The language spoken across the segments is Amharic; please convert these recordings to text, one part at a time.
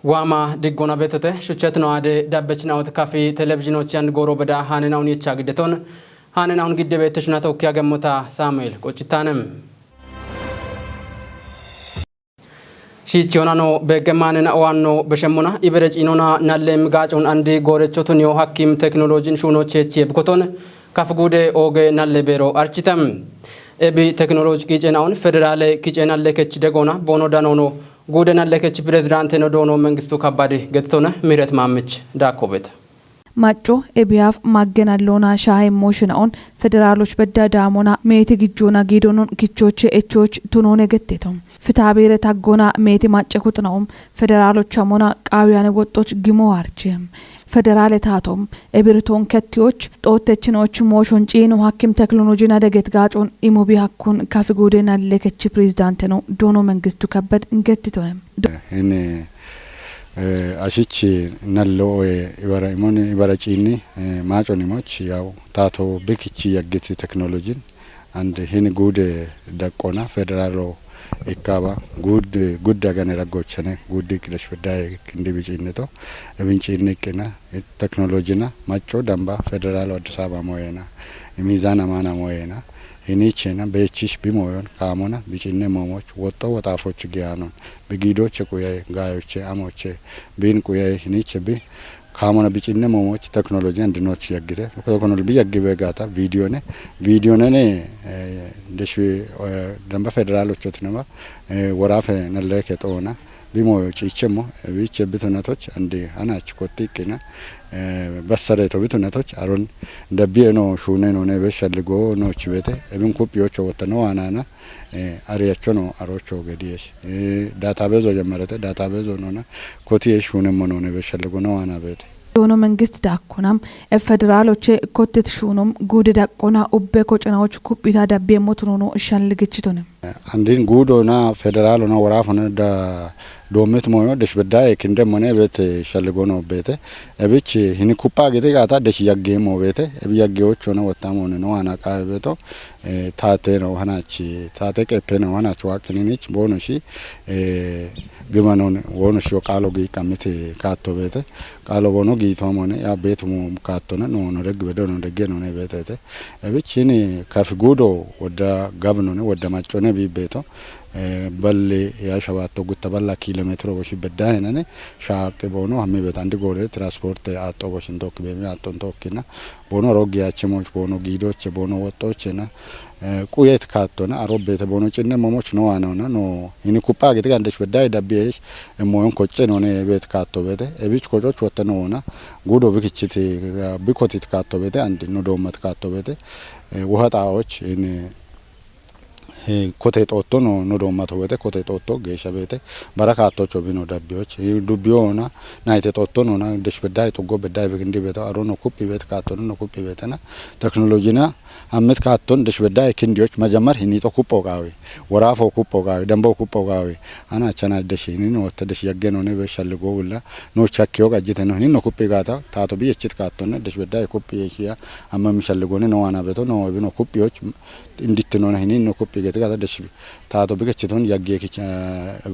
Wama digona betete shuchetno ade dabbechnaawt kafi televizyinoch yan goro bada hanenaun yechaagdeton hanenaun gidde beteshna tokkiya gammota Samuel qochitanem Shichionano begemanena owanno beshemona iberejinona nallem gaacon andi gorechotun yo hakim teknolojin shunocheche bkoton kafgude oge nalle bero architam ebi teknoloji kicenaun federale kicenalle kech degona bono danono ጉደና ለከች ፕሬዝዳንት ነዶኖ መንግስቱ ከባዲ ገጥቶነ ሚረት ማምች ዳኮበት ማጮ ኤቢያፍ ማገናሎና ሻይ ሞሽናውን ፌደራሎች በዳዳሞና ሜቲ ግጆና ጊዶኖን ኪቾች ኤቾች ቱኖነ ገቴቶም ፍታቤረ ታጎና ሜቲ ማጨኩት ነው ፌደራሎች አሞና ቃዊያነ ወጦች ግሞ አርቸም ፌደራል ታቶም ኤብርቶን ከቲዎች ጦተችኖች ሞሾን ጪኑ ሐኪም ቴክኖሎጂና ደገት ጋጮን ኢሞቢ ሐኩን ካፍጎደና ለከች ፕሬዝዳንት ነው ዶኖ መንግስቱ ከበድ እንገትቶንም እኔ አሽቺ ነሎ ኢበራይሞን ኢበራጪኒ ማጮኒሞች ያው ታቶ በክቺ ያገት ቴክኖሎጂን አንድ ሄን ጉድ ደቆና ፌደራሎ ikaba good agane ragochane good kilash beday kindi bichineto ebinchinikena technology na macho damba federal addis ababa moyena mizana mana moyena enichena bechish bimoyon kamona bichine momoch wotto wotafoch giyanon bigidoche kuye gayoche amoche bin kuye eniche bi kamona bichine momoch technology andinoch yagire kono bi yagibe gata video ne deshi damba federal ochotnema warafe naleke tona bimo chichemo biche bitonatoch andi anach kotikena bassareto bitonatoch aron dabieno shuneno ne beshalgo no chibete ebin kopiocho wotano anana ariachono arocho gediesh database jamarete database nona kotiye shunemo no ne beshalgo no anabete ዶኖ መንግስት ዳኮናም ፌደራሎች ኮትት ሹኖም ጉድ ዳቆና ኦቤ ኮጨናዎች ኩቢታ ዳቤ ሞትኖ እሻልግችቶነ አንዲን ጉዶና ፌደራሎና ወራፈነ ዳ ዶመት ሞዮ ደሽ በዳይ ክንደሞነ ቤት ሻልጎኖ ቤተ እብች ህኒ ኩፓ ገቴ ጋታ ደሽ ያገሞ ቤተ እብያገዎች ሆነ ወጣሞነ ነው አናቃ ቤቶ ታቴ ነው ሀናቺ ታቴ ቀፔ ነው ሀናቺ ዋክኒኒች ቦኖሺ ግማኖን ወኖሺ ቃሎ ጊቃምት ካቶ ቤተ ቃሎ ቦኖ ጊቶሞነ ያ ቤትሙ ካቶነ ነው ነው ደግ በደው ነው ደገ ነው ነው ቤተተ እብች ህኒ ካፍጉዶ ወዳ ጋብኖነ ወዳ ማጮነ ቢቤቶ በል ያሸባቶ ጉተበላ ኪሎሜትር ወሽ በዳይነነ ሻርጥ ቦኖ ሀሜ በታንድ ጎለ ትራንስፖርት አጦቦሽ እንዶክ በሚና አጦንቶክና ቦኖ ሮጊያቸሞች ቦኖ ጊዶች ቦኖ ወጦችና ቁየት ካቶና አሮቤተ ቦኖ ጭነ መሞች ነው አናውና ነው ኢኒ ኩፓ ገት ጋንደሽ በዳይ ዳቢየሽ ሞዮን ኮጨ ነው ነው ቤት ካቶ ቤተ እቢች ኮጮች ወተነውና ጉዶ ብክችት ቢኮቲት ካቶ ቤተ አንድ ነው ዶመት ካቶ ቤተ ወሃጣዎች ኢኒ ኮቴ ጦቶ ነው ዶማቶ ቤተ ኮቴ ጦቶ ገሸቤተ በረካቶች ቢኖ ዳቢዎች ዱቢዮና ናይቴ ጦቶ ነው ና ደሽ በዳይ ጦጎ በዳይ በግንዲ ቤተ አሮኖ ኩፒ ቤት ካቶን ነው ኩፒ ቤተና ቴክኖሎጂና አመት ካቶን ደሽ በዳይ ክንዲዎች መጀመር ሂኒቶ ኩፖጋዊ ወራፎ ኩፖጋዊ ደምቦ ኩፖጋዊ አና ቻና ደሽ ሂኒ ነው ተደሽ ያገነው ነው በሻልጎ ወላ ነው ቻኪዮ ጋጅተ ነው ሂኒ ነው ኩፒ ጋታ ታቶ ቢየችት ካቶን ደሽ በዳይ ኩፒ የሺያ አመም ሻልጎ ነው ዋና ቤቶ ነው ቢኖ ኩፒዎች እንዲትኖና ሂኒ ነው ኩፒ ገተጋ ደሽ ታቶ ቢከችቶን ያገየክ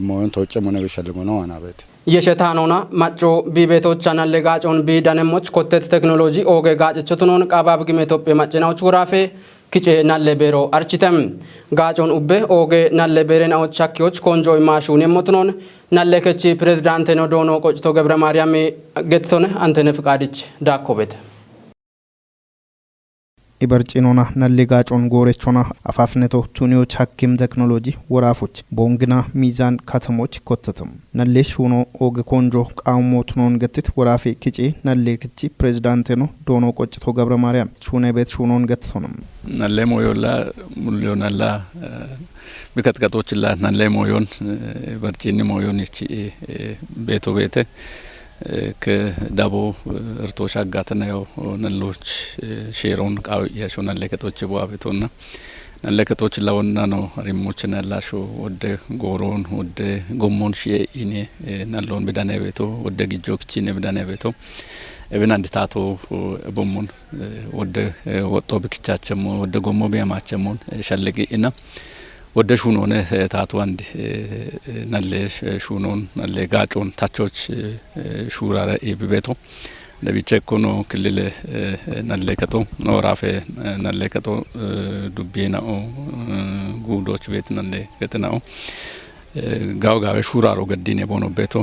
ሞዮን ተወጨ ሞነ በሻልጎ ነው ዋና ቤት የሸታኖና ማጮ ቢቤቶች አናለ ጋጮን ቢዳነሞች ኮቴት ቴክኖሎጂ ኦጌ ጋጭቾቱኖን ቃባብ ግሜ ኢትዮጵያ ማጨናዎች ወራፌ kice nalle bero architem gajon ubbe oge nalle beren awot chakkiyoch konjoy mashun yemotnon nalle kechi president no dono qochto ገብረ ማርያም ገትቶነ አንተነ ፍቃድች ዳኮበት ኢበርጪኖና ነሊጋጮን ጎሬቾና አፋፍነቶ ቱኒዮች ሐኪም ቴክኖሎጂ ወራፎች ቦንግና ሚዛን ከተሞች ኮተተም ነሌሽ ሆኖ ኦግ ኮንጆ ቃውሞትኖን ገትት ወራፌ ኪጪ ነሌክቺ ፕሬዝዳንት ነው ዶኖ ቆጭቶ ገብረ ማርያም ሹነ ቤት ሹኖን ገትቶንም ነሌሞዮላ ሙሊዮናላ ቢከትከቶችላ ነሌሞዮን ኢበርጪኒ ሞዮን እቺ ቤቶ ቤተ ከዳቦ እርቶሽ አጋተና ያው ነሎች ሼሮን ቃው ያሾናል ለከቶች በዋቤቶና ነለከቶች ላውና ነው ሪሞችን ያላሹ ወደ ጎሮን ወደ ጎሞን ሺኢኔ ነሎን በዳና ቤቶ ወደ ግጆክቺኔ በዳና ቤቶ እብን አንድ ታቶ ቦሞን ወደ ወጦ ብክቻቸሞ ወደ ጎሞ ቢያማቸሞን ሸለጊ እና ወደ ሹኖነ ታቱ አንድ ነሌ ሹኖን ነሌ ጋጮን ታቾች ሹራረ ኢብቤቶ ለቢቸ ኮኖ ክልል ነሌ ከቶ ኖራፌ ነሌ ከቶ ዱቤናኦ ጉዶች ቤት ነሌ ከተናኦ ጋውጋዌ ሹራሮ ገዲኔ ቦኖ ቤቶ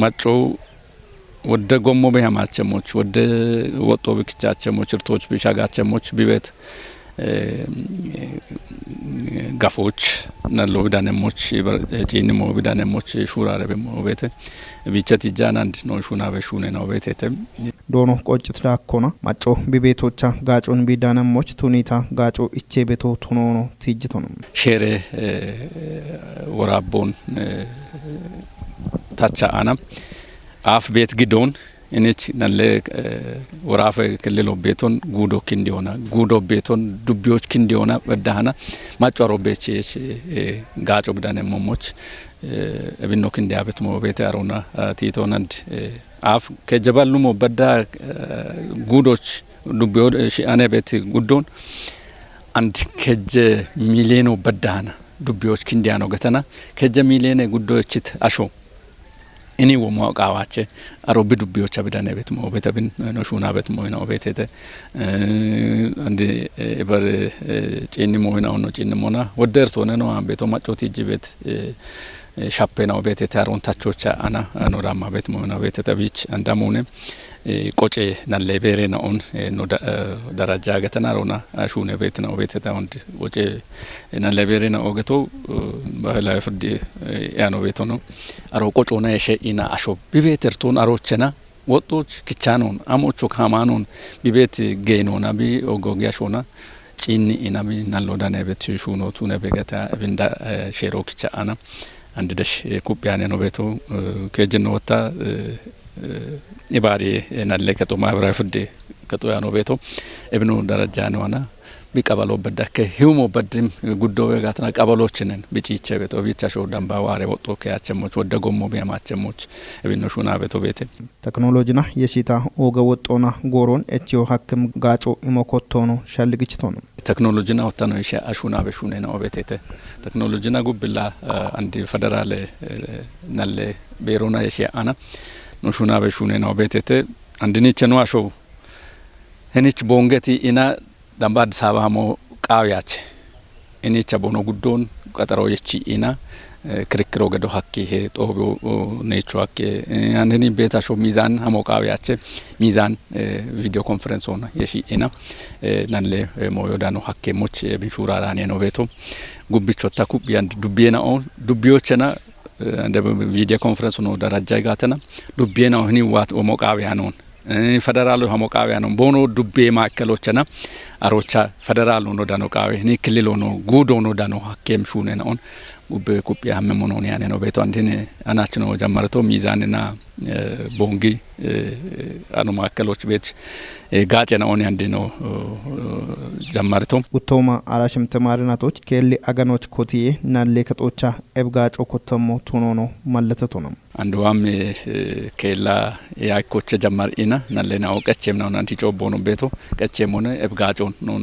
ማጮ ወደ ጎሞ በያማቸሞች ወደ ወጦ ብክቻቸሞች እርቶች ቢሻጋቸሞች ቢቤት ጋፎች ነሎ ቢዳነሞች ጪኒሞ ቢዳነሞች ሹራረ በሞ ቤተ ቢቸት ጃን አንድ ነው ሹና በሹኔ ነው ቤቴ ዶኖ ቆጭት ላኮና ማጮ ቢቤቶቻ ጋጮን ቢዳነሞች ቱኒታ ጋጮ ኢቼ ቤቶ ቱኖኖ ትጅቶን ሼሬ ወራቦን ታቻ አና አፍ ቤት ግዶን እነች ነለ ወራፈ ክልሎ ቤቶን ጉዶ ክንዲዮና ጉዶ ቤቶን ዱቢዎች ክንዲዮና ወዳሃና ማጫሮ ቤቼ ጋጮ ብዳነ ሞሞች እብኖ ክንዲያበት ሞ ቤት ያሮና ቲቶናንድ አፍ ከጀባሉ ሞ በዳ ጉዶች ዱቢዮ አነ ቤት ጉዶን አንድ ከጀ ሚሊዮን በዳሃና ዱቢዎች ክንዲያኖ ገተና ከጀ ሚሊዮን ጉዶችት አሾ እኔ ወማውቃዋቸ አሮብ ዱቢዎች አብዳነ ቤት ሞ ቤተብን ነው ሹና ቤት ሞ ነው ቤቴተ አንዲ በር ጪኒ ሞ ነው ጪኒ ሞና ወደርቶ ነው ቤቶ ማጮት ይጅ ቤት ሻፔናው ቤት የታሮን ታቾቻ አና ኖራማ ቤት ሞ ነው ቤቴተ ቢች አንዳሞነ ቆጬ ናለ ቤሬ ነው ነው ደረጃ ገተናሮና ሹነ ቤት ነው ቤቴተ ወንድ ቆጬ ናለ ቤሬ ነው ገቶ ባህላዊ ፍርድ ያኖ ቤቶ ነው አሮ ቆጮና የሸኢና አሾ ቢቤት እርቶን አሮቸና ወጦች ክቻኖን አሞቾ ካማኖን ቢቤት ገይኖና ቢ ኦጎጊያሾና ጪኒ ኢና ቢ ናሎ ዳነ ቤት ሹኖ ቱነ በገታ እንዳ ሼሮ ክቻ አና አንድ ደሽ ኩቢያኔ ነው ቤቶ ከጀነ ወጣ ኢባሪ ናለ ከቶ ማብራይ ፍርድ ከቶ ያኖ ቤቶ እብኑ ደረጃ ነውና ቢቀበለው በዳከ ሂውሞ በድም ጉዶ ወጋትና ቀበሎችንን ቢጪቸ ቤቶ ቢቻሾ ዳምባ ዋሬ ወጦ ከያቸሞች ወደ ጎሞ ቢያማቸሞች እብኑ ሹና ቤቶ ቤት ቴክኖሎጂና የሺታ ኦገ ወጦና ጎሮን እቺዮ ሐክም ጋጮ ኢሞኮቶኖ ሸልግችቶኖ ቴክኖሎጂና ወጣኖ ይሻ አሹና በሹኔ ነው ቤቴተ ቴክኖሎጂና ጉብላ አንዲ ፌደራል ናለ ቤሮና የሺ አና ነው ሹና በሹኔ ነው ቤቴተ አንድኒቸ ነው አሾ ሄኒች ቦንገቲ ኢና ዳምባ አዲስ አበባ ሞ ቃውያች እኔቻ ቦኖ ጉዶን ቀጠሮ የቺ ኢና ክርክሮ ገዶ ሀኪ ሄ ጦቦ ነቾ ሀኪ አንኒ ቤታሾ ሚዛን አሞ ቃውያች ሚዛን ቪዲዮ ኮንፈረንስ ሆነ የሺ ኢና ናለ ሞዮዳኖ ሀኪሞች ቢሹራራኔ ነው ቤቶ ጉብቾታ ኩቢያንድ ዱቢየናኦ ዱቢዮችና እንደ ቪዲዮ ኮንፈረንስ ነው ደረጃ ጋተና ዱቢየናኦ ህኒ ዋት ኦሞ ቃውያኖን ፌደራሉ ሀሞቃውያ ነው ቦኖ ዱቤ ማከሎችና አሮቻ ፌደራሉ ነው ዳኖ ቃዌ ኒ ክልሎ ነው ጉዶ ነው ዳኖ ሀኬም ሹኔ ነው ጉብ ኩፒያ ሀመሞኖ ያኔ ነው ቤቶ አንዲን አናች ነው ጀመርቶ ሚዛንና ቦንጊ አኑ ማከሎች ቤት ጋጨ ነው አንዲ ነው ጀመርቶ ውቶማ አራሽም ተማሪናቶች ከሊ አገኖች ኮቲዬ ናለ ከጦቻ ኤብጋጮ ኮተሞ ቱኖ ነው ማለተቶ ነው አንዱም ከላ ያኮች ጀመር ኢና ናለና ወቀቸም ነው አንዲ ጮቦ ነው ቤቶ ቀቸም ሆነ ኤብጋጮ ነው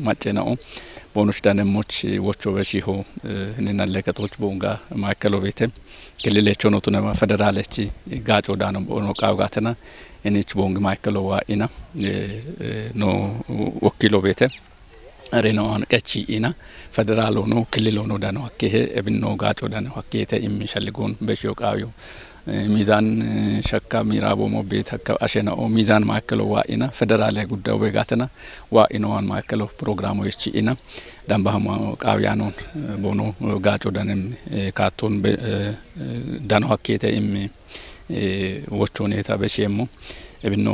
ማጨ ነው ቦኖች ዳነሞች ወቾ በሺሆ እነና ለከቶች ቦንጋ ማከሎ ቤተም ክልሌቾ ነው ተነማ ፌደራልቺ ጋጮ ዳነ ቦኖ ቃውጋተና እኔች ቦንግ ማከሎ ዋኢና ኖ ወኪሎ ቤተ አሬኖ አንቀቺ ኢና ፌደራል ነው ክልል ነው ዳነ ወከሄ እብኖ ጋጮ ዳነ ወከተ የሚሸልጎን በሺዮ ቃዩ ሚዛን ሸካ ሚራቦ ሞቤት አሸናኦ ሚዛን ማከሎ ዋኢና ፌደራል ጉዳዩ በጋተና ዋኢኖዋን ማከሎ ፕሮግራሙ እቺ ኢና ዳምባማ ቃውያኖን ቦኖ ጋጮ ዳንም ካቶን ዳኖ ሀኬተ እም ወቾኔታ በሸሞ እብኖ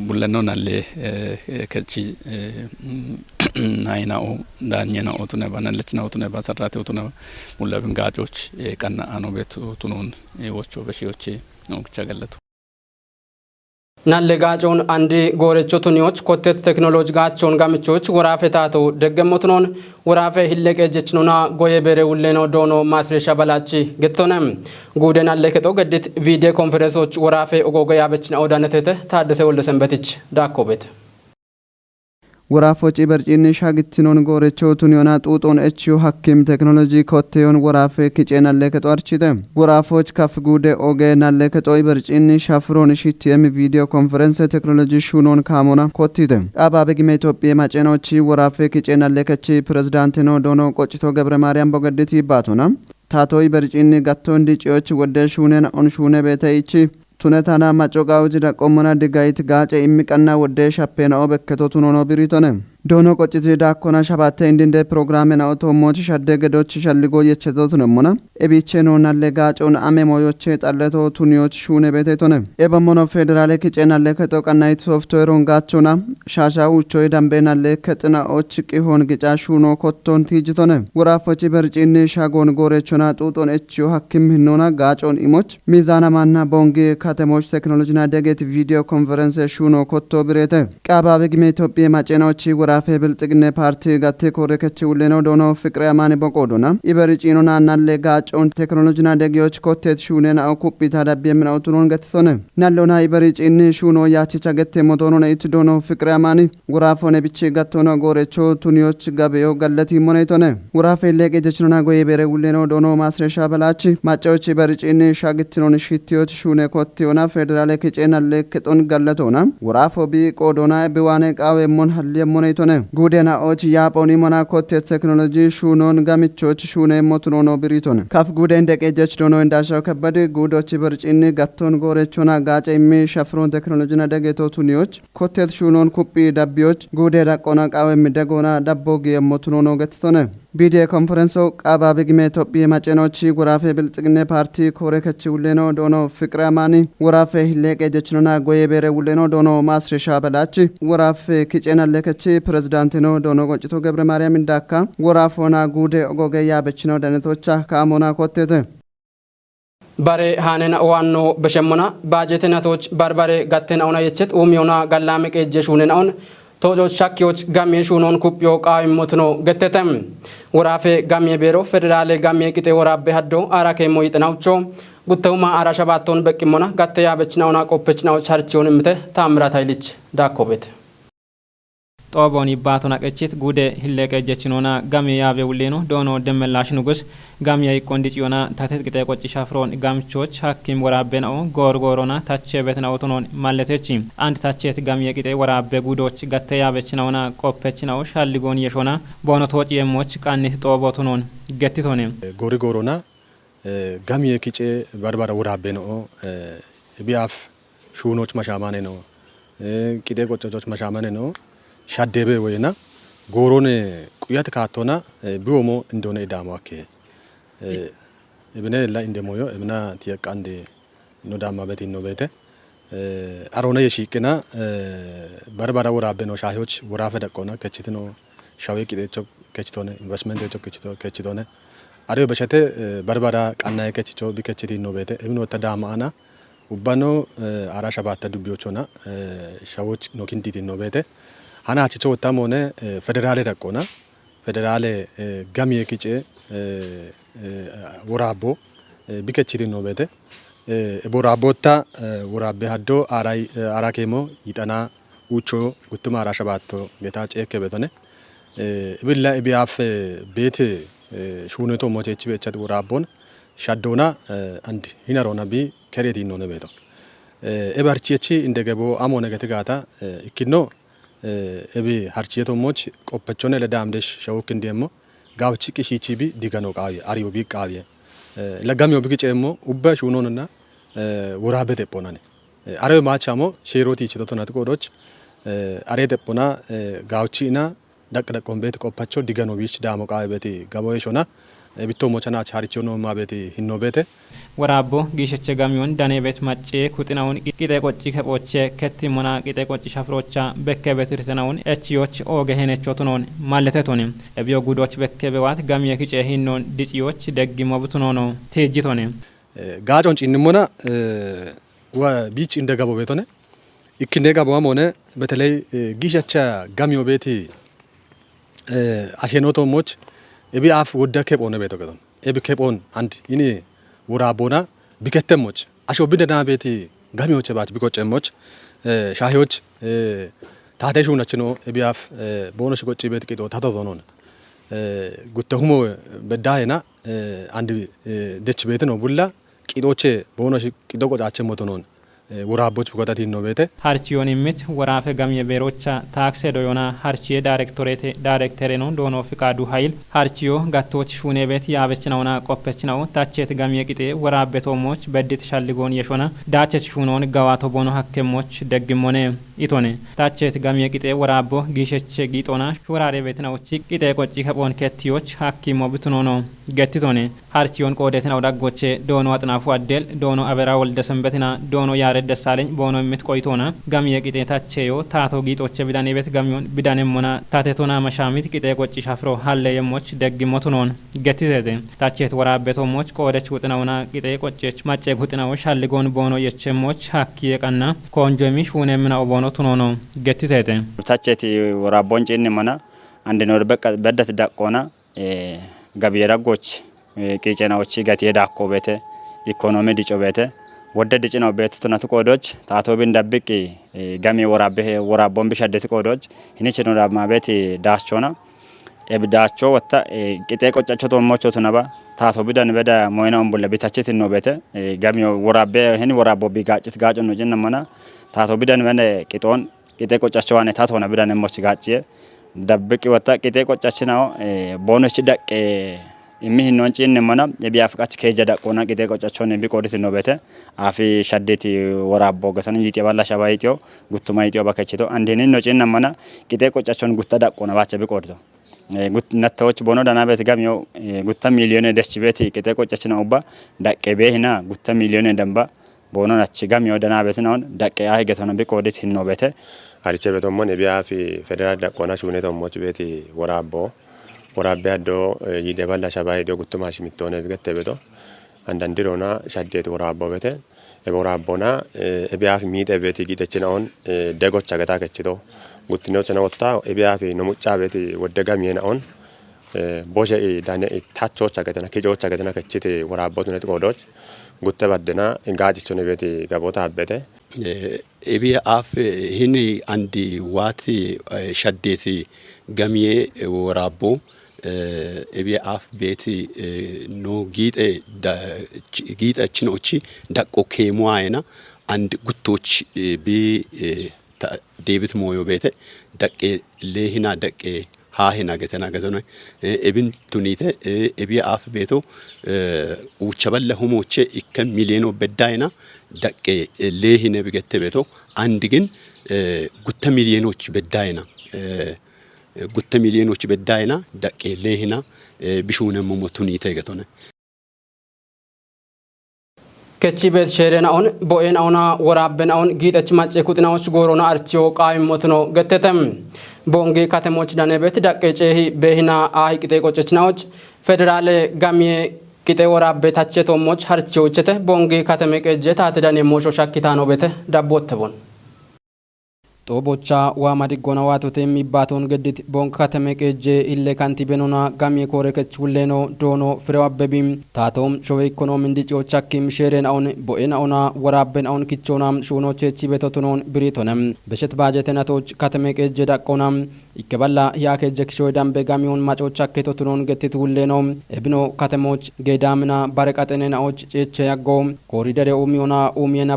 ቡለኖ ናለ ከቺ ናይናኦ ዳኛናኦ ቱነባ ናለችናኦ ቱነባ ሰራተው ቱነባ ሙላብን ጋጮች ቀና አኖ ቤቱ ቱኖን ወቾ በሺዎች ነው ከቻገለቱ ናለ ጋጮን አንዲ ጎረቾ ቱኒዎች ኮቴት ቴክኖሎጂ ጋቾን ጋምቾች ወራፌ ታቶ ደገሞትኖን ወራፌ ሂለቀጀችኖና ጎየ በሬ ውሌኖ ዶኖ ማስረሻ በላቺ ገቶነም ጉደን አለ ከቶ ገድት ቪዲዮ ኮንፈረንሶች ወራፌ ኦጎጎ ያበችና ኦዳነተተ ታደሰ ወልደ ሰንበትች ዳኮቤት ወራፎች በርጪኒ ሻግትኖን ጎረቾ ቱኒዮና ጡጦን እቺው ሐኪም ቴክኖሎጂ ኮቴዮን ወራፌ ኪጬናለ ከጧርቺተ ወራፎች ከፍ ጉደ ኦጌ ናለ ከጦይ በርጪኒ ሻፍሮን ሽቲየም ቪዲዮ ኮንፈረንስ ቴክኖሎጂ ሹኖን ካሞና ኮቲተ አባበጊ ኢትዮጵያ ማጨኖቺ ወራፌ ኪጬናለ ከቺ ፕሬዝዳንት ነው ዶኖ ቆጭቶ ገብረ ማርያም ቦገድቲ ባቶና ታቶይ በርጪኒ ጋቶ እንዲጪዎች ወደ ሹነን ኦን ሹነ ቤተይቺ ቱነታና ማጮጋውጅ ዳቆመና ድጋይት ጋጨ የሚቀና ወደ ሻፔናኦ በከቶ ቱኖኖ ቢሪቶነ ዶኖ ቆጭት ዳኮና ሻባተ እንዲንደ ፕሮግራም ነው ቶሞች ሸደገዶች ሸልጎ የቸቶት ነሞና ኤቢቼ ኖና ለጋጮን አሜሞዮች ጣለቶ ቱኒዮች ሹነ ቤተቶነ ኤበሞኖ ፌደራል ከጨና ለከቶቀናይት ሶፍትዌሩን ጋቾና ሻሻውቾ ዳምቤና ለከጥናዎች ቂሆን ግጫ ሹኖ ኮቶን ቲጅቶነ ወራፎች በርጪኒ ሻጎን ጎሬቾና ጡጦን እቺው ሐኪም ሂኖና ጋጮን ኢሞች ሚዛና ማና ቦንጌ ከተሞች ቴክኖሎጂና ደገት ቪዲዮ ኮንፈረንስ ሹኖ ኮቶ ብሬተ ቃባበግ ኢትዮጵያ ማጨናዎች ራፌ ብልጽግና ፓርቲ ጋቴ ኮረከች ውለነው ዶኖ ፍቅረ ያማኔ በቆዶና ኢበርጪኖና ናለ ጋጮን ቴክኖሎጂና ደጊዎች ኮቴት ሹነና አኩፒታ ዳብ የምናውቱን ገትቶነ ናለውና ኢበርጪኒ ሹኖ ያቺቻ ገቴ ሞቶኖ ነይት ዶኖ ፍቅረ ያማኔ ወራፎነ ብቻ ጋቶና ጎረቾ ቱኒዮች ጋበዮ ገለቲ ሞኔቶነ ወራፌ ለቀጀችኖና ጎይ በረ ውለነው ዶኖ ማስረሻ በላች ማጫዎች ኢበርጪኒ ሻግትኖን ሽቲዮች ሹነ ኮቴውና ፌደራል ከጨና ለከጦን ገለቶና ወራፎ ቢ ቆዶና ቢዋኔ ቃዌ ሞን ሀል ሞኔቶ ጉዴና ኦች ያፖኒ ሞናኮቴ ቴክኖሎጂ ሹኖን ጋሚቾች ሹኔ ሞትኖኖ ብሪቶን ካፍ ጉዴ እንደቀጀች ዶኖ እንዳሻው ከበደ ጉዶች በርጪኒ ጋቶን ጎረቾና ጋጨ ሚ ሸፍሮን ቴክኖሎጂና ደገቶ ቱኒዮች ኮቴት ሹኖን ኩጲ ዳቢዎች ጉዴ ዳቆና ቃወም ደጎና ዳቦግ የሞትኖኖ ገትቶነ ቪዲዮ ኮንፈረንስ ቃባበግ ኢትዮጵያ ማጨኖቺ ወራፌ ብልጽግና ፓርቲ ኮረከች ውለኖ ዶኖ ፍቅረ ያማኒ ወራፌ ለቀጀችኖና ጎይ በረ ውለኖ ዶኖ ማስረሻ በላች ወራፌ ኪጬና ለከች ፕሬዝዳንት ነው ዶኖ ቆጭቶ ገብረ ማርያም እንዳካ ወራፎና ጉዴ ኦጎገያ በችነው ደነቶቻ ካሞና ኮቴተ ባሬ ሃነና ዋኖ በሸሞና ባጀተናቶች ባርባሬ ጋተናውና የቸት ኡሚዮና ጋላመ ቀጀሹነናውን ቶጆች ሻኪዎች ጋሜ ሹኖን ኩጵዮ ቃዊሞት ነው ገተተም ወራፌ ጋሜ ቤሮ ፌደራል ጋሜ ቂጤ ወራቤ ሀዶ አራኬ ሞይጥናውቾ ጉተውማ አራሻባቶን በቂሞና ጋተያ በችናውና ቆፐችናው ቻርቺውን ምተ ታምራት ኃይልች ዳኮቤት ጦቦኒ ባቶና ቀጭት ጉዴ ህለቀ ጀችኖና ጋሜ ያቤ ውሌኖ ዶኖ ደመላሽ ንጉስ ጋሜ ይቆንዲጭዮና ታተት ቅጤ ቆጭ ሻፍሮን ጋምቾች ሐኪም ወራቤናው ጎርጎሮና ታቸ ቤትናው ቶኖን ማለተች አንድ ታቸት ጋሜ ቅጤ ወራቤ ጉዶች ጋተያ በችናውና ቆፐችናው ሻልጎን የሾና ቦኖቶጭ የሞች ቃኒት ጦቦ ቶኖን ገትቶኔ ጎርጎሮና ጋሜ ቂጬ ባርባራ ወራቤናው ቢያፍ ሹኖች መሻማኔ ነው ቅጤ ቆጮች መሻማኔ ነው ሻደበ ወይና ጎሮን ቁያት ካቶና ቢወሞ እንደሆነ ዳማከ እብነ ላይ እንደሞዮ እብና ትየቃንደ ነው ዳማ ቤት ነው ቤተ አሮና የሺቅና ባርባራ ወራበ ነው ሻሂዎች ወራፈ ደቆና ከችት ነው ሻዌ ቂጤቾ ከችቶነ ኢንቨስትመንት ከችቶነ አሪዮ በሸተ ባርባራ ቃና ከችቾ ቢከችቲ ነው ቤተ እብነ ወተዳማና ውባኖ አራሻባታ ዱቢዮቾና ሻዎች ነው ኪንዲቲ ነው ቤተ ሀና አቺቾ ወጣም ሆነ ፌደራል ደቆና ፌደራል ጋሜ ቂጬ ወራቦ ቢከችሪ ነው ቤተ ቦራቦታ ወራቤ ሀዶ አራኬሞ ይጠና ውቾ ጉቱማ አራሻባቶ ጌታ ጨከ ቤተነ ብላ ቢያፍ ቤት ሹነቶ ሞቴች ቤቸት ወራቦን ሻዶና አንድ ሂነሮና ቢ ከሬቲ ነው ቤቶ ኤባርቺቺ እንደገቦ አሞነ ገተጋታ ኢኪኖ እቢ ሀርቺቶ ሞች ቆፐቾነ ለዳምደሽ ሸውክ እንደሞ ጋውቺ ቂሺቺ ቢ ዲጋኖ ቃዊ አሪዮ ቢ ቃዊ ለጋሚዮ ቢቂጨሞ ኡባ ሹኖንና ወራቤ ተፖናኔ አሪዮ ማቻሞ ሼሮቲ ቺቶቶና ተቆዶች አሬ ተፖና ጋውቺና ደቅደቆን ቤት ቆፐቾ ዲጋኖ ቢች ዳሞ ቃዊ ቤት ጋቦይሾና ቢቶ ሞቸና ቻርቺዮ ነው ማቤት ሂኖ ቤት ወራቦ ጊሸቸ ጋሚዮን ዳኔ ቤት ማጬ ኩጥናውን ቂጤ ቆጭ ከቆቼ ከቲሞና ቂጤ ቆጭ ሻፍሮቻ በከበት ርተናውን እቺዮች ኦገሄነቾቱኖን ማለተቶኔ እቢዮ ጉዶች በከበዋት ጋሚየ ኪጨ ሂኖን ዲጪዮች ደግሞ ብቱኖ ነው ቴጂቶኔ ጋጮን ጭንሞና ወቢጭ እንደገቦ ቤቶኔ ኢክኔ ጋቦም ሆነ በተለይ ጊሸቸ ጋሚዮ ቤት አሸኖቶሞች እቢ አፍ ወደ ከቦነ ቤቶ ገዶን እቢ ከቦን አንድ ይኒ ወራቦና ቢከተሞች አሾ ቢደና ቤት ጋሚዎች ባት ቢቆጨሞች ሻሂዎች ታቴ ሹነችኖ ኤቢያፍ ቦኖሽ ቆጪ ቤት ቂጦ ታቶ ዞኖን ጉተሁሞ በዳይና አንድ ደች ቤት ነው ቡላ ቂጦቼ ቦኖሽ ቂጦ ቆጫቸ ሞቶኖን ወራቦች በቆጣት ነው ቤተ harchiyoon imit warafe gamye berocha taakse doyona harchiye directore no dono fikadu hayil harchiyo gattoch shune bet yaabechnawna qoppechnaw tachet gamye qite warabe tomoch beddit shalligon yeshona dachech shunon gawato bono hakkemoch deggimone itone tachet gamye qite warabo gisheche gitona shurare betnawchi qite qochi kabon kettiyoch hakkimo bitunono gettitone harchiyon qodetina wadagoche dono atnafu addel dono abera wolde sembetina dono yaare ደሳለኝ ቦኖ ምት ቆይቶና ጋምየ ቂጤ ታቼዮ ታቶ ጊጦቼ ቢዳኔ ቤት ጋሚዮን ቢዳኔ ሞና ታቴቶና መሻሚት ቂጤ ቆጪ ሻፍሮ ሀለ የሞች ደግሞት ኖን ገቲዘደ ታቼት ወራቤቶሞች ቆደች ውጥናውና ቂጤ ቆጨች ማጨ ጉጥናው ሻልጎን ቦኖ የቸሞች ሀኪ የቀና ኮንጆሚ ሹኔ ምናው ቦኖ ቱኖኖ ገቲዘደ ታቼት ወራቦን ጭን መና አንድ ኖር በቃ በደት ዳቆና ጋቢየራጎች ቂጨናዎች ጋቲ ዳቆ ቤተ ኢኮኖሚ ዲጮ ቤተ ወደድ ጭነው ቤት ተነቱ ቆዶች ታቶ ቢንዳብቂ ጋሚ ወራቦን ቢሸደት ቆዶች ህኒች ነው ዳማ ቤት ዳስቾና ኤብዳቾ ወጣ ቂጤ ቆጫቸው ተሞቾ ተነባ ታቶ ቢዳን በዳ ሞይናውን ቦለ ቤታቸት ነው ቤተ ጋሚ ወራቤ ህኒ ወራቦ ቢጋጭት ጋጭ ነው ጀነመና ታቶ ቢዳን በነ ቂጦን ቂጤ ቆጫቸው ዋነ ታቶ ሆነ ቢዳን ሞች ጋጭ ዳብቂ ወጣ ቂጤ ቆጫችናው ቦኖች ደቅ የሚህን ወንጪን ነመና የቢያፍቃች ከጀዳ ቆና ቂጤ ቆጫቸውን ቢቆድት ነው ቤተ አፊ ሸደቲ ወራቦ ገሰን ይጤባላ ሻባይጤዮ ጉቱማ ይጤዮ ባከችቶ አንዴን ነው ጪን ነመና ቂጤ ቆጫቸውን ጉታ ዳቆና ባቸ ቢቆድቶ ጉት ነተዎች ቦኖ ዳና ቤት ጋሚዮ ጉታ ሚሊዮን ደች ቤት ቂጤ ቆጫችን ኦባ ዳቄ ቤህና ጉታ ሚሊዮን ደንባ ቦኖ ናች ጋሚዮ ዳና ቤት ነው ዳቄ አይ ገተነ ቢቆድት ነው ቤተ አሪቸ ቤቶሞን የቢያፊ ፌደራል ዳቆና ሹኔቶ ሞች ቤት ወራቦ ወራቤ አዶ ይደባላ ሻባይ ዶ ጉቱማ ሽሚቶነ ቢገተ ቤቶ አንዳንድ ሮና ሻዴት ወራቦ ቤተ ወራቦና ኤቢያፍ ሚጤ ቤት ጊተችናውን ደጎች አገታ ከችቶ ጉትኖች ነው ወጣ ኤቢያፍ ነሙጫ ቤት ወደጋ ሚናውን ቦሸ ዳነ ታቾች አገተና ከጆች አገተና ከችቴ ወራቦት ነው ቆዶች ጉተ ባደና እንጋጭቾነ ቤት ገቦታ አበተ ኤቢያፍ ህኒ አንዲ ዋት ሻዴት ገሚዬ ወራቦ ኤቢአፍ ቤት ኖ ጊጠችኖች ዳቆ ኬሙአይና አንድ ጉቶች ቢ ዴቪት ሞዮ ቤተ ዳቄ ለሂና ዳቄ ሃሂና ገተና ገተና ኤብን ቱኒተ ኤቢአፍ ቤቶ ውቸበለ ሁሞቼ ኢከ ሚሊዮን በዳይና ዳቄ ለሂነ ቢገተ ቤቶ አንድ ግን ጉተ ሚሊዮኖች በዳይና ጉተ ሚሊዮኖች በዳይና ዳቄ ለሂና ቢሹነ ሞሞቱኒ ተገተነ ከቺ ቤት ሸሬናውን ቦኤናውና ወራበናውን ጊጠች ማጨ ኩጥናዎች ጎሮና አርቺዮ ቃይሞት ነው ገተተም ቦንጌ ከተሞች ዳነ ቤት ዳቄ ጨሂ በሂና አይ ቂጤ ቆጨችናዎች ፌደራል ጋሚዬ ቂጤ ወራበታቸ ቶሞች አርቺዎችተ ቦንጌ ከተሜ ቀጀ ታተዳኔ ሞሾ ሻኪታ ነው ቤተ ዳቦት ተቦን ጦቦቻ ዋማዲጎና ዋቶቴ የሚባቶን ገድት ቦንክ ከተሜ ቀጀ ኢሌ ካንቲቤኖና ጋሚዬ ኮረከች ሁሌኖ ዶኖ ፍሬው አበቢም ታቶም ሾዌ ኢኮኖሚ እንዲጪዎች አኪም ሼሬን አውን ቦኤን አውና ወራበን አውን ኪቾናም ሹኖቼ ቺ ቤቶቱኖን ብሪቶነም በሸት ባጀተናቶች ከተሜ ቀጀ ዳቆናም ይከባላ ያከጀ ኪሾ ዳምቤ ጋሚዮን ማጮች አከቶቱኖን ገትት ሁሌኖ እብኖ ከተሞች ጌዳምና ባረቃጠነናዎች ጨቸ ያጎ ኮሪደር ኡሚዮና ኡሚየና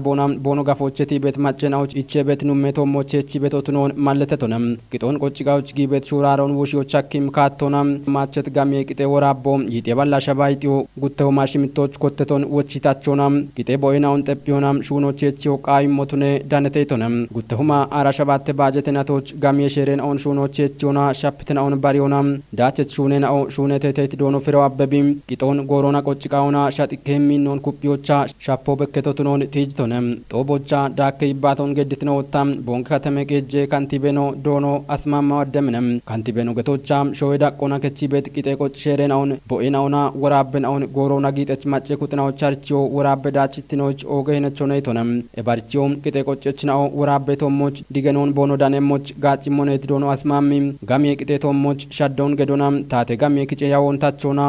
ቦኖ ጋፎችቲ ቤት ማጨናዎች ኢቼ ቤት ኑሜቶሞች ቺ ቤቶቱኖን ማለተቶነም ቂጦን ቆጭጋዎች ጊቤት ሹራሮን ውሽዮች አኪም ካቶና ማቸት ጋሚዬ ቂጤ ወራቦ ይጤባላ ሸባይጢው ጉተው ማሽሚቶች ኮተቶን ወቺታቾና ቂጤ ቦይናውን ጠጲዮና ሹኖች ቺው ቃይሞቱኔ ዳነቴቶነም ጉተሁማ አራሸባተ ባጀተናቶች ጋሚዬ ሼሬን አውን ሹኖ ቼቾና ሻፕተናውን ባሪዮና ዳቸት ሹኔናው ሹኔቴቴት ዶኖ ፍሬው አበቢም ቂጦን ጎሮና ቆጭቃውና ሻጥከሚኖን ኩፒዮቻ ሻፖ በከቶቱኖን ቲጅቶነም ጦቦቻ ዳከ ይባቶን ገድትነው ወጣም ቦንክ ከተሜ ቀጀ ካንቲቤኖ ዶኖ አስማማ ወደምነም ካንቲቤኖ ገቶቻም ሾይዳ ቆና ከቺ ቤት ቂጤ ቆጭ ሼሬናውን ቦኤናውና ወራበናውን ጎሮና ጊጠች ማጨ ኩጥናዎች አርቺዮ ወራበ ዳችትኖች ኦገነቾ ነይቶነም ኤባርቺዮም ቂጤ ቆጭችናው ወራበ ቶሞች ዲገኖን ቦኖ ዳኔሞች ጋጭ ሞኔት ዶኖ አስማ አስማሚ ጋሚ ቅጤቶሞች ሻዶን ገዶናም ታቴ ጋሚ ቅጬ ያወንታቸውና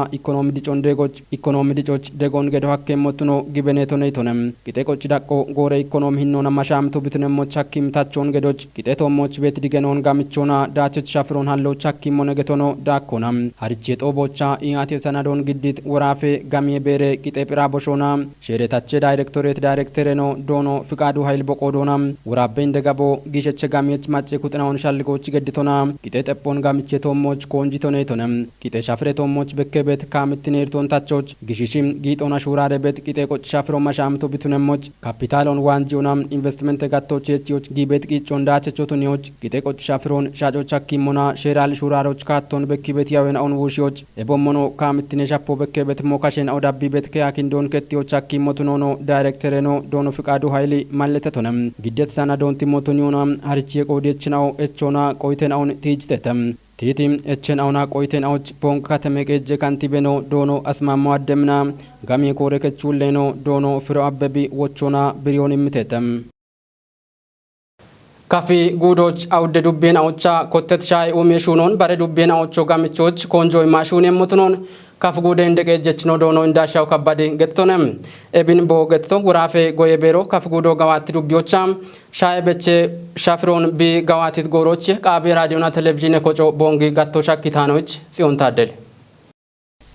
ኢኮኖሚ ዲጮች ደጎን ገዶ ሀኬሞቱኖ ጊበኔቶ ነይቶነም ቅጤ ቆጭ ዳቆ ጎረ ኢኮኖሚ ሂኖና ማሻምቱ ብትነሞች ሀኪምታቸውን ገዶች ቅጤቶሞች ቤት ዲገኖን ጋምቾና ዳቸች ሻፍሮን ሀሎች ሀኪሞ ነገቶኖ ዳኮናም ሀሪቼ ጦቦቻ ኢያቴ ተናዶን ግዲት ወራፌ ጋሚ ቤሬ ቅጤ ጲራ ቦሾና ሼሬታቼ ዳይሬክቶሬት ዳይሬክተሬኖ ዶኖ ፍቃዱ ኃይል ቦቆዶና ወራቤ እንደጋቦ ጊሸቸ ጋሚዎች ማጬ ኩጥናውን ሻልጎች ገድቶና ቂጤ ጠጶን ጋምቼ ቶሞች ኮንጂቶ ነይቶነም ቂጤ ሻፍሬ ቶሞች በከበት ካምትኔርቶን ታቾች ጊሽሽም ጊጦና ሹራሬ ቤት ቂጤ ቆጭ ሻፍሮ ማሻምቶ ቢቱነሞች ካፒታሎን ዋንጂውናም ኢንቨስትመንት ጋቶች የቺዎች ጊቤት ቂጮን ዳቸቾቱኒዎች ቂጤ ቆጭ ሻፍሮን ሻጮች ሀኪሞና ሼራል ሹራሮች ካቶን በኪቤት ያዌን አውን ውሺዎች ኤቦሞኖ ካምትኔ ሻፖ በከበት ሞካሽን አውዳቢ ቤት ከያኪንዶን ከቲዎች ሀኪሞቱኖኖ ዳይሬክተሬኖ ዶኖ ፍቃዱ ኃይሊ ማለተቶነም ግዴት ሳናዶን ቲሞቱኒዮና ሀሪቼ ቆዴችናው ኤቾና ቆይቴናውን ቲጅተተም ቲቲም ኤችን አውና ቆይቴናዎች ፖንክ ከተመቀጀ ካንቲቤኖ ዶኖ አስማማው አደምና ጋሚ ኮረከቹሌኖ ዶኖ ፍሮ አበቢ ወቾና ብሪዮን ይምተተም ካፊ ጉዶች አውደ ዱቤን አውቻ ኮተት ሻይ ኡሜሹኖን ባረ ዱቤን አውቾ ጋምቾች ኮንጆይ ማሹን የሙትኖን ካፍ ጉደ እንደቀጀች ነው ዶኖ እንዳሻው ከባዴ ገጥቶነም ኤቢን ቦ ገጥቶ ወራፌ ጎየቤሮ ካፍ ጉዶ ጋዋት ዱቢዮቻ ሻይ በቼ ሻፍሮን ቢ ጋዋቲት ጎሮች ቃቤ ራዲዮና ቴሌቪዥን ኮጮ ቦንጊ ጋቶ ሻኪታኖች ጽዮን ታደል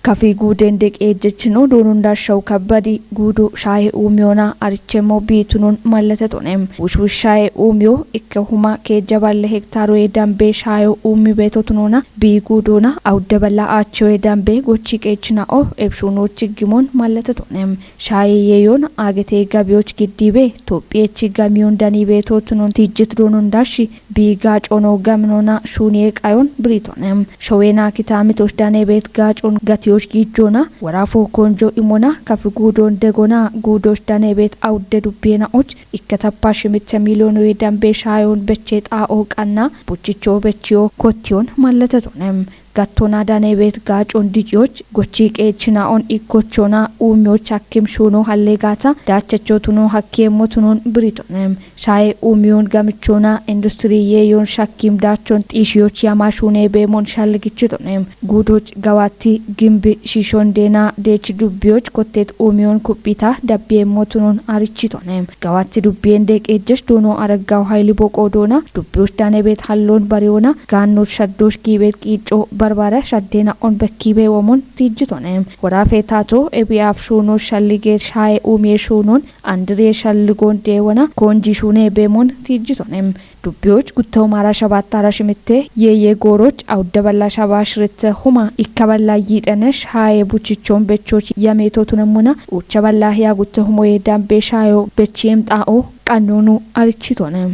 ካፊ ጉደ እንደቀጀች ነው ዶኖ እንዳሻው ከባዴ ጉዶ ሻይ ኡሚዮና አርቸሞ ቢቱኑን ማለተቶነም ውሽ ሻይ ኡሚዮ እከሁማ ከጀባለ ሄክታሮ የዳምቤ ሻይ ኡሚ ቤቶቱኖና ቢጉዶና አውደበላ አቸው የዳምቤ ጎቺ ቀችናኦ ኤፕሹኖች ግሞን ማለተቶነም ሻይ የዮን አገቴ ጋቢዎች ግዲቤ ኢትዮጵያቺ ጋሚዮን ዳኒ ቤቶቱኖን ትጅት ዶኖ እንዳሺ ቢጋጮኖ ጋምኖና ሹኔ ቃዮን ብሪቶነም ሾዌና ኪታሚቶች ዳኔ ቤት ጋጮን ጋቲ ጊጆና ወራፎ ኮንጆ ኢሞና ካፍ ጉዶን ደጎና ጉዶች ዳኔ ቤት አውደ ዱቤናዎች ኢከታፓሽ ምቸ ሚሊዮን የዳምቤ ሻዮን በቼ ጣኦ ቃና ቡችቾ በቺዮ ኮቲዮን ማለተቶነም ጋቶና ዳኔ ቤት ጋጮን ዲጂዎች ጎቺ ቀችናኦን ኢኮቾና ኡሚዎች ሀኪም ሹኖ ሀሌጋታ ዳቸቾቱኖ ሀኪሞቱኖን ብሪቶነም ሻይ ኡሚዮን ጋምቾና ኢንዱስትሪ የዮን ሻኪም ዳቾን ጢሺዎች ያማሹኔ ቤሞን ሻልግችቶነም ጉዶች ጋዋቲ ግምብ ሺሾንዴና ዴች ዱቢዎች ኮቴት ኡሚዮን ኩፒታ ዳቤሞቱኖን አርችቶነም ጋዋቲ ዱቤን ደቀጀሽ ዶኖ አረጋው ኃይሊ ቦቆዶና ዱቢዎች ዳኔ ቤት ሀሎን ባሪዮና ጋኖች ሸዶሽ ጊቤት ቂጮ barbaara shaddeena on bakkiibee wamuun tiijjitoneem waraafee taatoo ebiyaaf shuunoo shalligee shaayee uumee shuunoon andiree shalligoon deewana koonjii shuunee beemuun tiijjitoneem ዱቢዎች ጉተው ማራ ሸባት አራሽምቴ የየጎሮች አውደበላ ሻባሽ ርተ ሁማ ኢከበላ ይደነሽ ሃየ ቡችቾን በቾች የሜቶቱንሙና ኡቸበላ ያ ጉተው ሞዬ ዳምቤ ሻዮ በቺም ጣኦ ቃኑኑ አርቺቶነም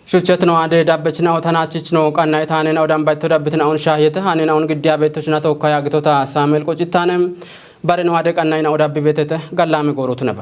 ሹቸት ነው አደ ዳበችናው ተናችች ነው ቃና የታኔናው ዳምባይቶ ዳብትናውን ሻየተ ሃኔናውን ግዲያ ቤቶችና ተወካይ አግቶታ ሳሙኤል ቆጭታነም ባረነው አደ ቃናይና ዳብ ቤተተ ጋላሚ ጎሮቱ ነባ